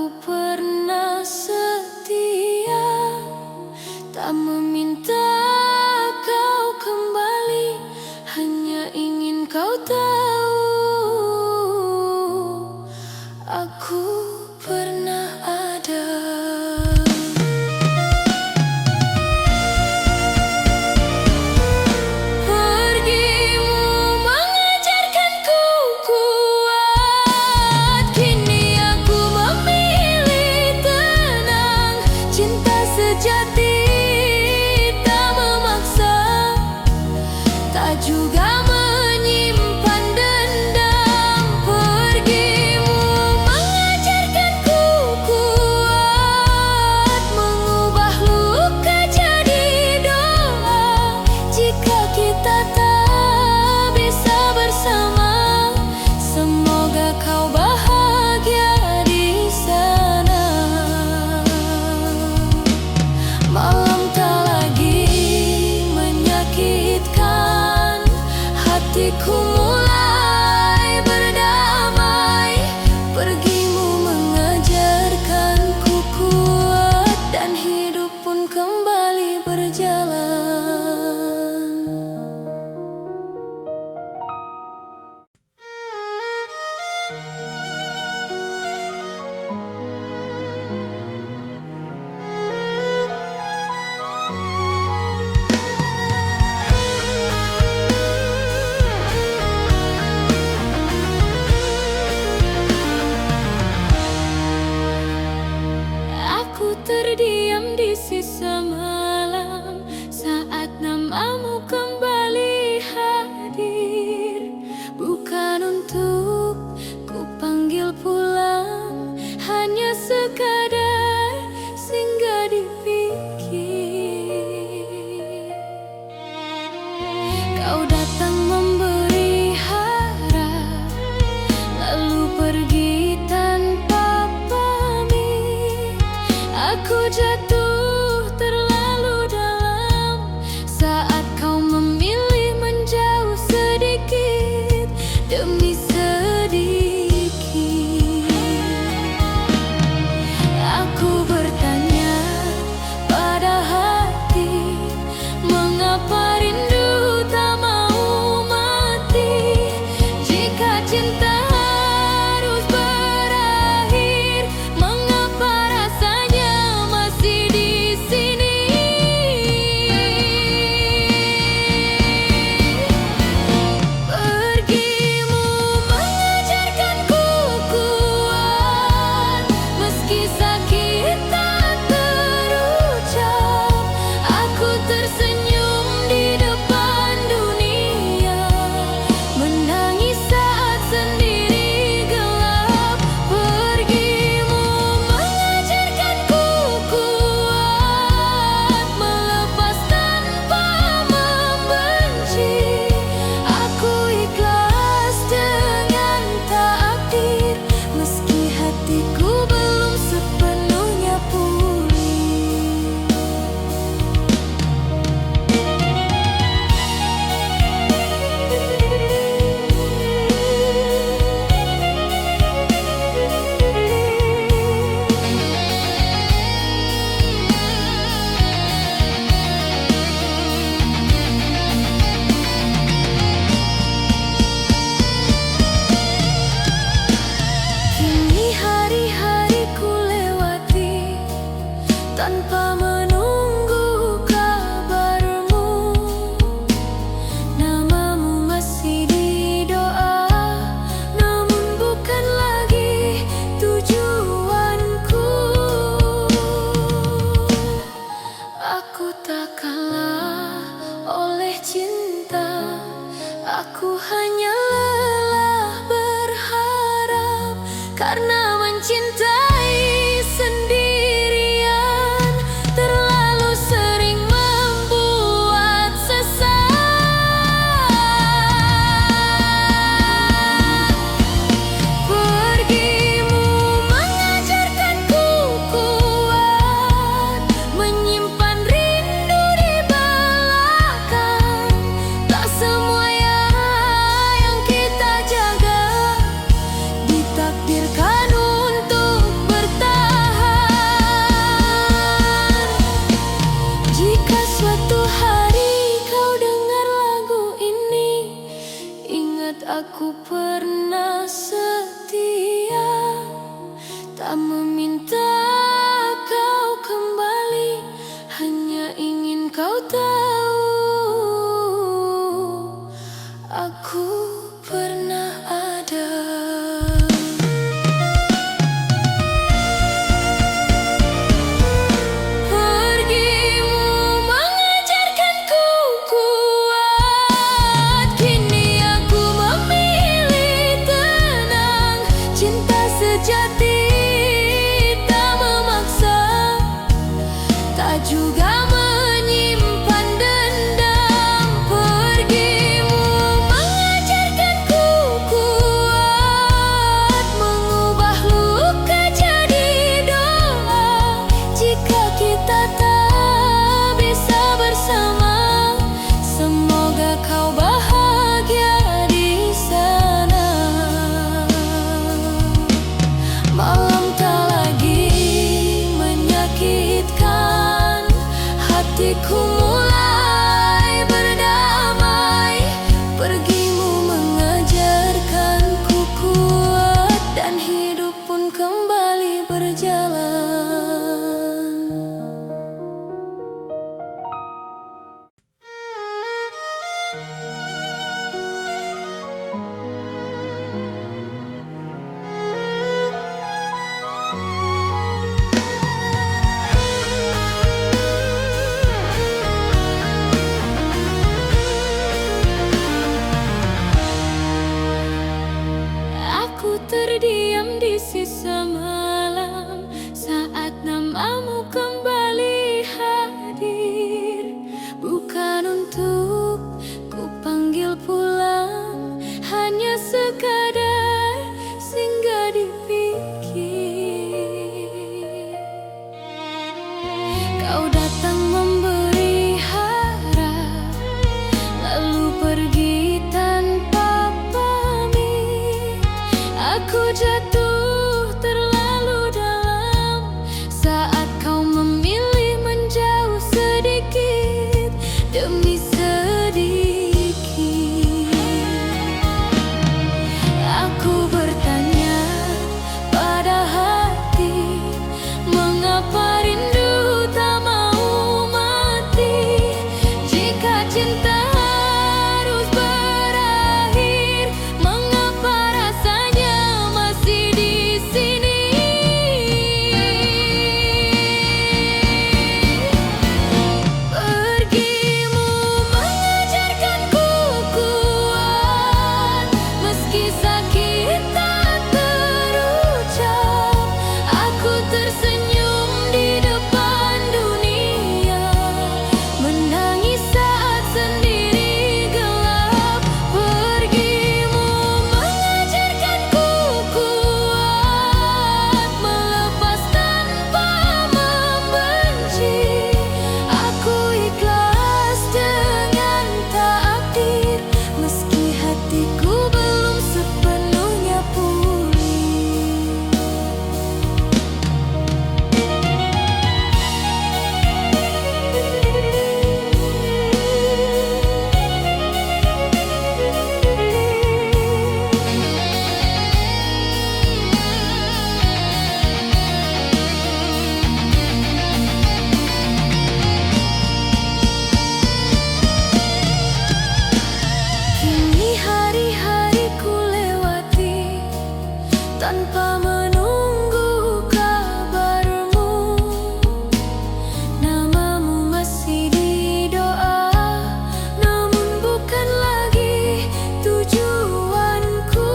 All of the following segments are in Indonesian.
Aku pernah setia, tak meminta kau kembali, hanya ingin kau tahu aku pernah ada. Juga menyimpan dendam. Pergimu mengajarkanku kuat, mengubah luka jadi doa. Jika kita tak bisa bersama, semoga kau bahagia di sana. Malam tak lagi menyakitkan, hatiku mulai berdamai. Pergimu mengajarkanku kuat, dan hidup pun kembali berjalan. Aku terdiam di sisa malam saat namamu kembali hadir. Bukan untuk ku panggil pulang, hanya sekadar singgah di pikir. Kau datang memberi harap, lalu pergi tanpa pamit. Aku jatuh terlalu dalam saat kau memilih menjauh sedikit demi sedikit. Aku bertanya pada hati, mengapa rindu tak mau mati? Jika cinta harus berakhir, mengapa rasanya masih ku mulai berdamai. Pergimu mengajarkanku kuat, dan hidup pun kembali berjalan. Aku terdiam di sisa malam saat namamu kembali hadir. Bukan untuk ku panggil pulang, hanya sekadar singgah di pikir. Kau datang memberi harap, lalu pergi tanpa pamit. Aku jatuh terlalu dalam saat kau memilih menjauh sedikit demi sedikit. Aku bertanya pada hati, mengapa rindu tak mau mati? Jika cinta harus berakhir, mengapa rasanya masih di sini? Pergimu mengajarkanku kuat, meski sakit tak terucap. Aku tersenyum di depan dunia, menangis saat sendiri gelap. Pergimu mengajarkanku kuat, melepas tanpa membenci. Aku ikhlas dengan takdir, meski hatiku belum sepenuhnya pulih. Kini hari-hariku lewati tanpa menunggu kabarmu. Namamu masih di doa, namun bukan lagi tujuanku.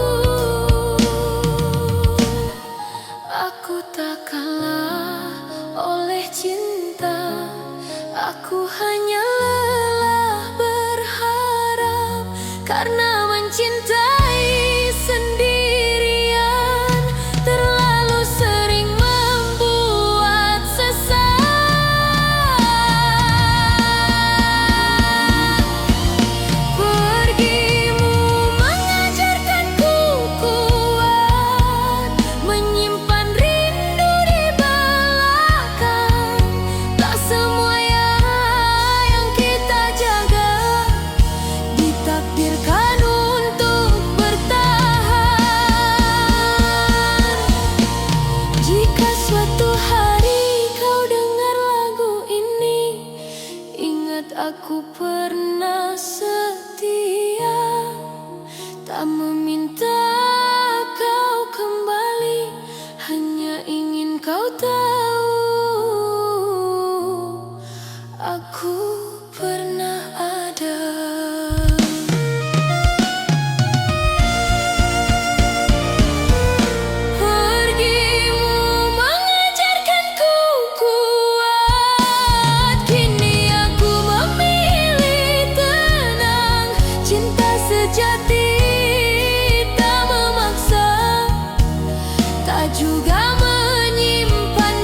Aku tak kalah oleh cinta, aku hanya lelah berharap. Karena mencintai sendirian terlalu sering membuat sesat. Pergimu mengajarkanku kuat, menyimpan rindu di belakang. Tak semua yang kita jaga ditakdirkan untuk bertahan. Jika suatu hari kau dengar lagu ini, ingat aku pernah setia, tak meminta kau kembali, hanya ingin kau tahu aku pernah ada. Pergimu mengajarkanku kuat, kini aku memilih tenang. Cinta sejati tak memaksa, tak juga menyimpan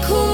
ku